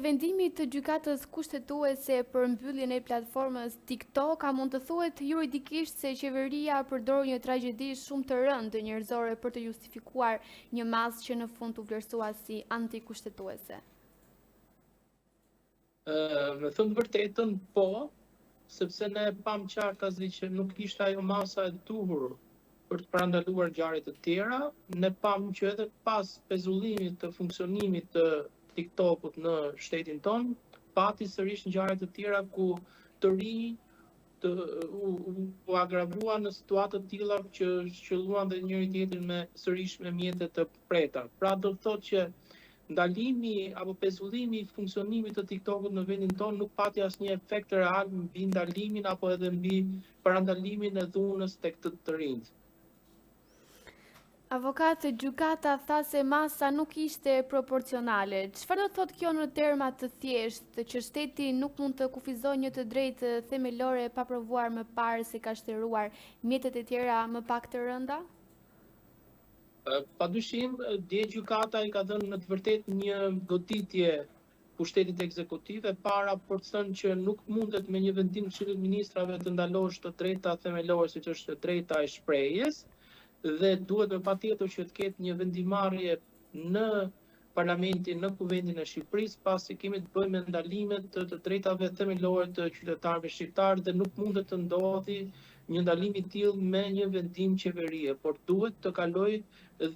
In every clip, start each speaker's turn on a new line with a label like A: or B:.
A: vendimit të gjykatës kushtetuese për mbylljen e platformës TikTok, a mund të thuhet juridikisht se qeveria përdor një tragjedi shumë të rëndë njerëzore për të justifikuar një masë që në fund u vlerësua si antikushtetuese?
B: Me thënë vërtetën, po, sepse ne pam qartazi që nuk ishte ajo masa e duhur për të parandaluar ngjarje të tjera, ne pam që edhe pas pezullimit të funksionimit të TikTokut në shtetin ton, pati sërish ngjarje të tjera ku të rinj u agravua në situata të tilla që shqylluan dhe njëri tjetrin sërish me mjete të preta. Pra do të thotë që ndalimi apo pezullimi i funksionimit të TikTokut në vendin ton nuk pati asnjë efekt real mbi ndalimin apo edhe mbi parandalimin e dhunës tek të rinjt.
A: Avokat, gjykata tha se masa nuk ishte proporcionale. Çfarë do thotë kjo në terma të thjeshtë, që shteti nuk mund të kufizojë një të drejtë themelore pa provuar më parë se ka shtëruar mjetet e tjera më pak të rënda?
B: Padyshim, dje gjykata i ka dhënë në të vërtetë një goditje pushtetit ekzekutiv e para për të thënë që nuk mundet me një vendim të Këshillit të Ministrave të ndalosh të drejta themelore siç është drejta e shprehjes, dhe duhet me patjetër që të ketë një vendimarrje në Parlamentin, në Kuvendin e Shqipërisë, pasi kemi të bëjmë me ndalimet të drejtave themelore të qytetarëve shqiptar dhe nuk mundet të ndodhi një ndalim i tillë me një vendim qeverie, por duhet të kalojë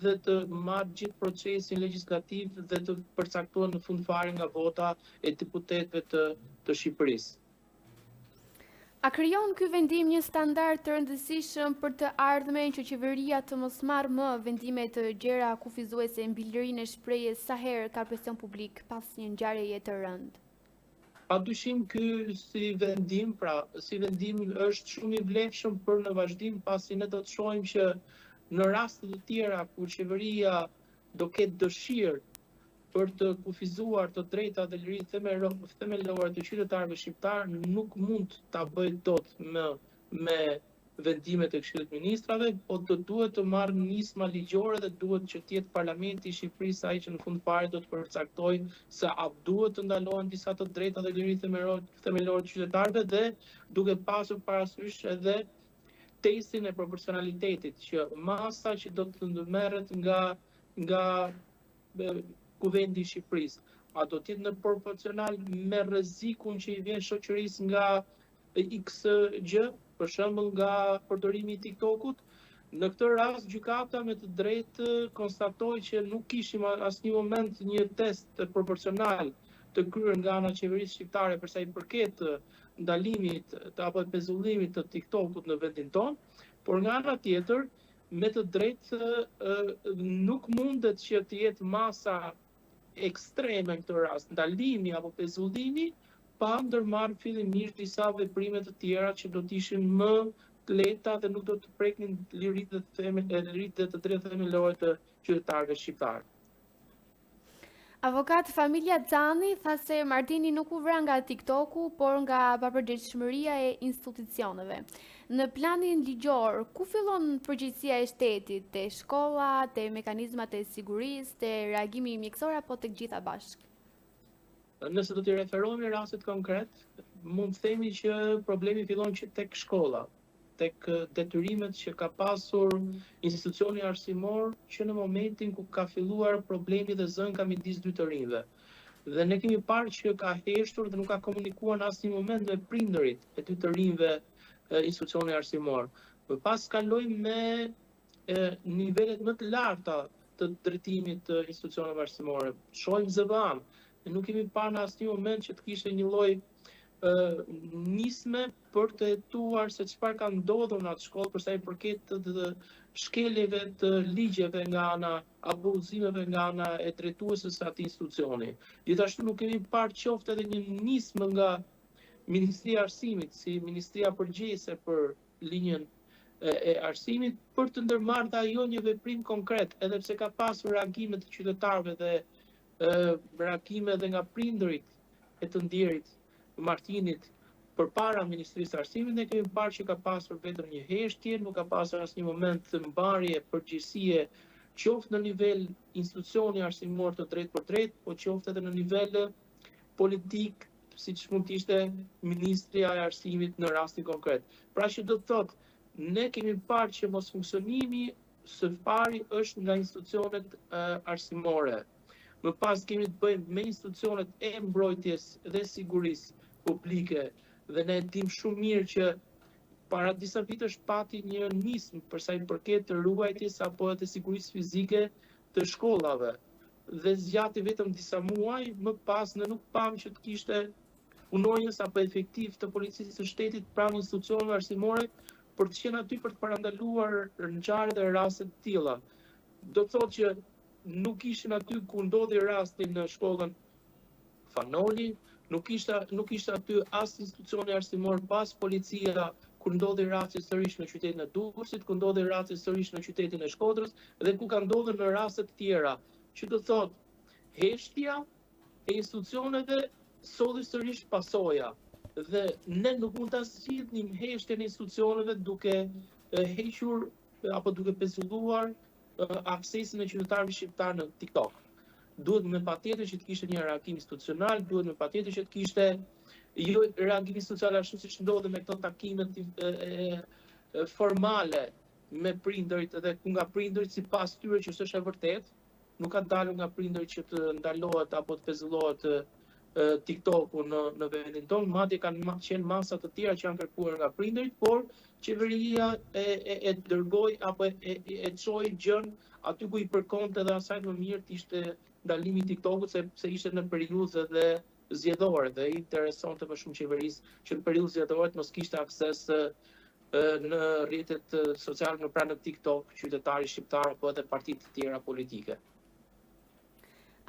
B: dhe të marrë gjithë procesin legjislativ dhe të përcaktohet në fund fare nga vota e deputetëve të Shqipërisë.
A: A krijon ky vendim një standard të rëndësishëm për të ardhmen që qeveria të mos marrë më vendime të gjera kufizuese mbi lirinë e shprehjes sa herë ka presion publik pas një ngjarjeje të rëndë?
B: Padyshim ky si vendim është shumë i vlefshëm për në vazhdim, pasi ne do të shohim që në raste të tjera kur qeveria do ketë dëshirë për të kufizuar të drejta dhe liritë themelore të qytetarëve shqiptar, nuk mund ta bëjë dot me vendimet e Këshillit të Ministrave, po duhet të marrë nisma ligjore dhe duhet që të jetë Parlamenti i Shqipërisë ai që në fund fare do të përcaktojë se a duhet të ndalohen disa të drejta dhe liritë themelore të qytetarëve dhe duke pasur parasysh edhe testin e proporcionalitetit, që masa që do të ndërmerret nga Kuvendi i Shqipërisë, a do të jetë në proporcional me rrezikun që i vjen shoqërisë nga XG, për shembull nga përdorimi i TikTokut. Në këtë rast gjykata me të drejtë konstatoi që nuk kishim asnjë moment një test proporcional të kryer nga ana e qeverisë shqiptare për sa i përket ndalimit apo pezullimit të TikTokut në vendin tonë, por nga ana tjetër me të drejtë nuk mundet që të jetë masa ekstreme në këtë rast, ndalimi apo pezullimi, pa ndërmarrë fillimisht disa veprime të tjera që do të ishin më të lehta dhe nuk do të preknin liritë dhe të drejtat themelore të qytetarëve shqiptar.
A: Avokat, familja Xhani tha se Martini nuk u vra nga TikToku, por nga papërgjegjësia e institucioneve. Në planin ligjor, ku fillon përgjegjësia e shtetit, te shkolla, te mekanizmat e sigurisë, te reagimi mjekësor apo tek gjitha bashkë?
B: Nëse do t'i referohemi rastit konkret, mund të themi që problemi fillon që tek shkolla, tek detyrimet që ka pasur institucioni arsimor që në momentin ku ka filluar problemi dhe zënka midis dy të rinjve. Dhe ne kemi parë që ka heshtur dhe nuk ka komunikuar në asnjë moment me prindërit e dy të rinjve institucioni arsimor. Më pas kaloi me nivelet më të larta të drejtimit të institucioneve arsimore. Shohim ZVA, ne nuk kemi parë në asnjë moment që të kishte një lloj nisme për të hetuar se çfarë ka ndodhur në atë shkollë për sa i përket të shkeljeve të ligjeve nga ana, abuzimeve nga ana e drejtuesës së atij institucioni. Gjithashtu nuk kemi parë qoftë edhe një nismë nga Ministria e Arsimit, si Ministria përgjegjëse për linjën e arsimit, për të ndërmarrë dhe ajo një veprim konkret, edhe pse ka pasur reagime të qytetarëve dhe reagime edhe nga prindërit e të ndjerit Martinit përpara Ministrisë së Arsimit, ne kemi parë që ka pasur vetëm një heshtje, nuk ka pasur asnjë moment të mbarje përgjegjësie, qoftë në nivel institucioni arsimor të drejtë për drejtë, po qoftë edhe në nivel politik, siç mund të ishte Ministria e Arsimit në rastin konkret. Pra që do të thotë, ne kemi parë që mos funksionimi së pari është nga institucionet arsimore. Më pas kemi të bëjmë me institucionet e mbrojtjes dhe sigurisë publike dhe ne dim shumë mirë që para disa vitesh pati një nismë për sa i përket të ruajtjes apo të sigurisë fizike të shkollave. Dhe zgjati vetëm disa muaj, më pas ne nuk pam që të kishte punonjës apo efektiv të policisë së shtetit pranë institucioneve arsimore për të qenë aty për të parandaluar ngjarje dhe raste të tilla. Do të thotë që nuk ishin aty ku ndodhi rasti në shkollën Fanoli, nuk ishte aty as institucioni arsimor, pas policia, kur ndodhi rasti sërish në qytetin e Durrësit, kur ndodhi rasti sërish në qytetin e Shkodrës dhe ku ka ndodhur në raste të tjera. Që do thotë, heshtja e institucioneve solli sërish pasoja. Dhe ne nuk mund ta zgjidhnim heshtjen e institucioneve duke hequr apo duke pezulluar aksesin e qytetarëve shqiptar në TikTok. Duhet me patjetër që të kishte një reagim institucional, duhet me patjetër që të kishte jo reagim institucional ashtu siç ndodhi me këto takimet formale me prindërit dhe ku nga prindërit sipas tyre që është e vërtet, nuk ka dalur nga prindërit që të ndalohet apo të pezullohet TikTok-u në vendin tonë, madje kanë qenë masa të tjera që janë kërkuar nga prindërit, por qeveria e dërgoi apo e çoi gjën aty ku i përkonte dhe asaj më mirë të ishte ndalimi i TikTok-ut sepse ishte në periudhë dhe zgjedhore dhe i interesonte më shumë qeverisë që në periudhë zgjedhore mos kishte akses në rrjetet sociale në pranë TikTok qytetari shqiptar apo edhe partitë të tjera politike.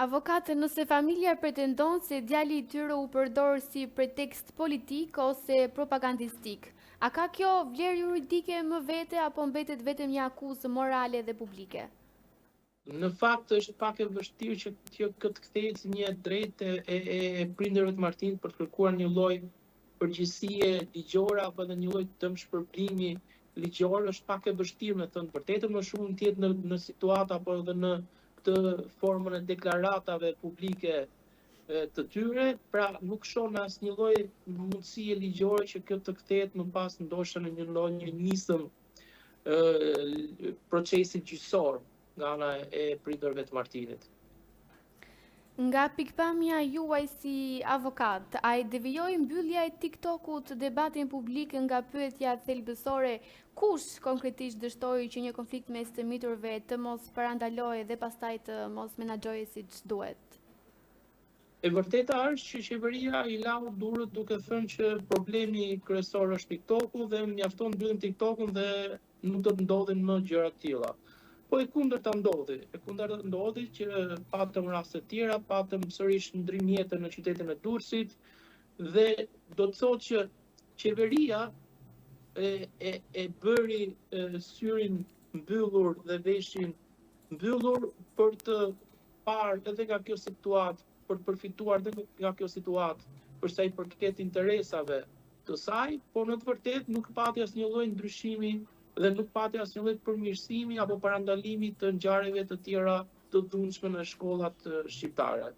A: Avokate, nëse familja pretendon se djali i tyre u përdor si pretekst politik ose propagandistik, a ka kjo vlerë juridike më vete apo mbetet vetëm një akuzë morale dhe publike?
B: Në fakt është pak e vështirë që këtë kthehet si një drejtë e prindërve të martinit për të kërkuar një lloj përgjegjësie ligjore apo edhe një lloj dëmshpërblimi ligjor, është pak e vështirë me thënë vërtetën, më shumë të jetë në situata apo edhe në këtë formën e deklaratave publike të tyre, pra nuk shoh asnjë lloj mundësie ligjore që kjo të kthehet më pas ndoshta në një nisëm procesi gjyqësor nga ana e prindërve të martinit.
A: Nga pikpamja juaj si avokat, a i devijoi mbyllja e TikTok-ut debatin publik nga pyetja thelbësore kush konkretisht dështoi që një konflikt mes të miturve të mos parandalojë dhe pastaj të mos menaxhohej siç duhet?
B: E vërteta është që qeveria i lau durët duke thënë që problemi kryesor është TikTok-u dhe mjafton mbyllim TikTok-un dhe nuk do të ndodhin më gjëra të tilla. Po e kundërta ndodhi. E kundërta ndodhi që patëm raste të tjera, patëm sërish ndrimjetën në qytetin e Durrësit dhe do të thotë që qeveria e bëri syrin mbyllur dhe veshin mbyllur për të parë edhe nga kjo situatë, për të përfituar edhe nga kjo situatë për sa i përket interesave të saj, por në të vërtetë nuk pati asnjë lloj ndryshimi dhe nuk pati asnjë lloj përmirësimi apo parandalimi të ngjarjeve të tjera të dhunshme në shkollat shqiptare.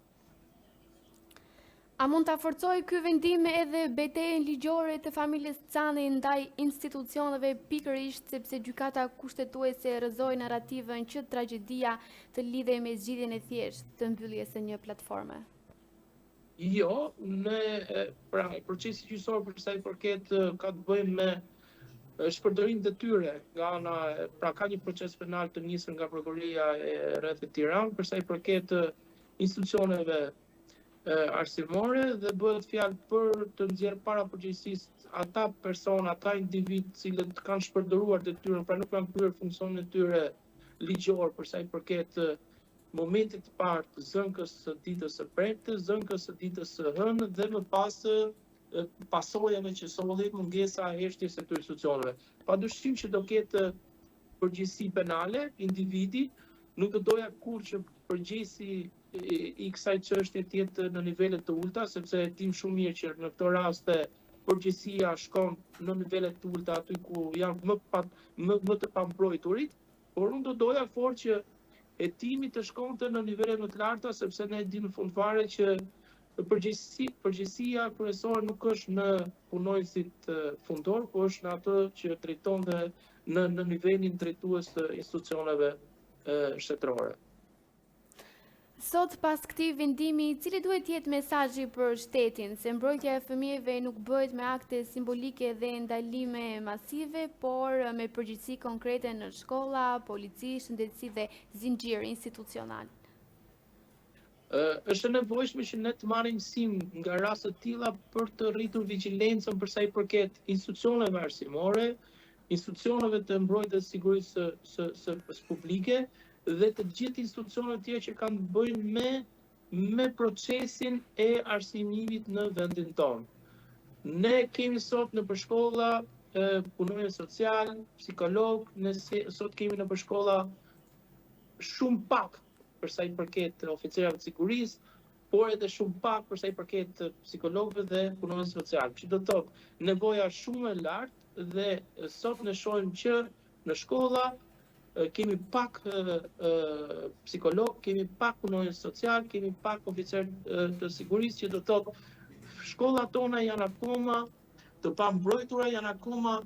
A: A mund ta forcojë ky vendim edhe betejën ligjore të familjes Cani ndaj institucioneve pikërisht sepse gjykata kushtetuese rrëzoi narrativën që tragjedia të lidhej me zgjidhjen e thjeshtë të mbylljes së një platforme?
B: Jo, pra procesi gjyqësor për sa i përket ka të bëjë me shpërdorim detyre nga ana, pra ka një proces penal të nisur nga prokuroria e rrethit Tiranë për sa i përket institucioneve arsimore dhe bëhet fjalë për të nxjerrë para përgjegjësisë ata persona, ata individ cilët kanë shpërdoruar detyrën, pra nuk kanë kryer funksionin e tyre ligjor për sa i përket momentit të parë të zënkës së ditës së premte, zënkës së ditës së hënë dhe më pas pasojave që solli mungesa e heshtjes së këtyre institucioneve. Padyshim që do ketë përgjegjësi penale individi, nuk do doja kurrë që përgjegjësi i kësaj çështje të jetë në nivele të ulta, sepse e dim shumë mirë që në këto raste përgjegjësia shkon në nivele të ulta aty ku janë më të pambrojturit, por unë do doja fort që hetimi të shkonte në nivele më të larta, sepse ne dimë në fund fare që Përgjegjësia kryesore nuk është në punonësit fundor, por është në atë që drejton dhe në nivelin drejtues të institucioneve shtetërore.
A: Sot pas këtij vendimi, cili duhet jetë mesazhi për shtetin, se mbrojtja e fëmijëve nuk bëhet me akte simbolike dhe ndalime masive, por me përgjegjësi konkrete në shkolla, polici, shëndetësi dhe zinxhir institucional.
B: Është e nevojshme që ne të marrim mësim nga raste të tilla për të rritur vigjilencën për sa i përket institucioneve arsimore, institucioneve të mbrojtjes së sigurisë së publike dhe të gjithë institucionet tjera që kanë të bëjnë me procesin e arsimimit në vendin tonë. Ne kemi sot në shkolla punonjës social, psikolog, ne sot kemi në shkolla shumë pak për sa i përket oficerave të sigurisë, por edhe shumë pak për sa i përket psikologëve dhe punonjës social. Që do të thotë nevoja shumë e lartë dhe sot ne shohim që në shkolla kemi pak psikolog, kemi pak punonjës social, kemi pak oficer të sigurisë, që do të thotë shkollat tona janë akoma të pambrojtura, janë akoma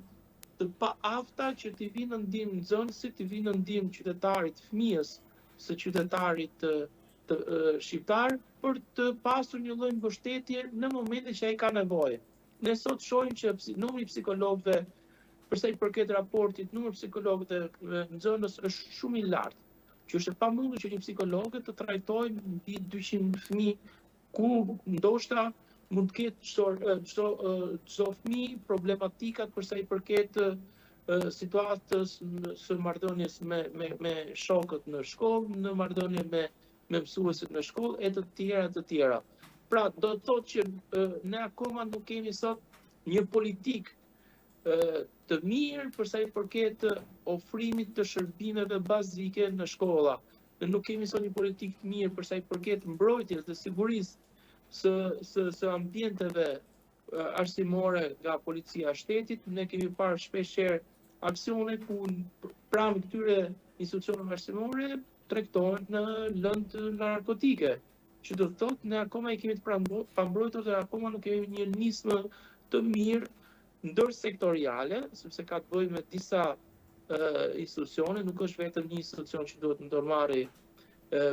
B: të paafta që t'i vinë në ndihmë nxënësit, t'i vinë në ndihmë qytetarit, fëmijës së qytetarit shqiptar për të pasur një lloj mbështetje në momentin që ai ka nevojë. Ne sot shohim që numri i psikologëve, përsa i përket raportit numër psikologëve dhe nxënës është shumë i lartë, që është e pamundur që një psikolog të trajtojë mbi 200 fëmijë, ku ndoshta mund të ketë çdo fëmijë problematikat përsa i përket situatës së marrëdhënies me shokët në shkollë, në marrëdhënie me mësuesit në shkollë e të tjera. Pra, do të thotë që ne akoma nuk kemi sot një politikë të mirë përsa i përket ofrimit të shërbimeve bazike në shkolla. Ne nuk kemi sot një politikë të mirë përsa i përket mbrojtjes dhe sigurisë së ambienteve arsimore nga policia e shtetit. Ne kemi parë shpeshherë aksione ku pranë këtyre institucioneve arsimore tregtohen në lëndë narkotike. Që do të thotë ne akoma i kemi të pambrojtur dhe akoma nuk kemi një nismë të mirë ndërsektoriale, sepse ka të bëjë me disa institucione, nuk është vetëm një institucion që duhet ndërmarrë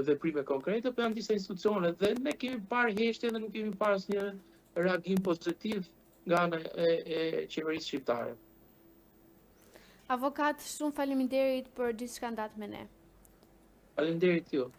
B: veprime konkrete, por janë disa institucione dhe ne kemi parë heshtje dhe nuk kemi parë asnjë reagim pozitiv nga ana e qeverisë shqiptare.
A: Avokat, shumë faleminderit për gjithçka ndat me ne.
B: Faleminderit ju.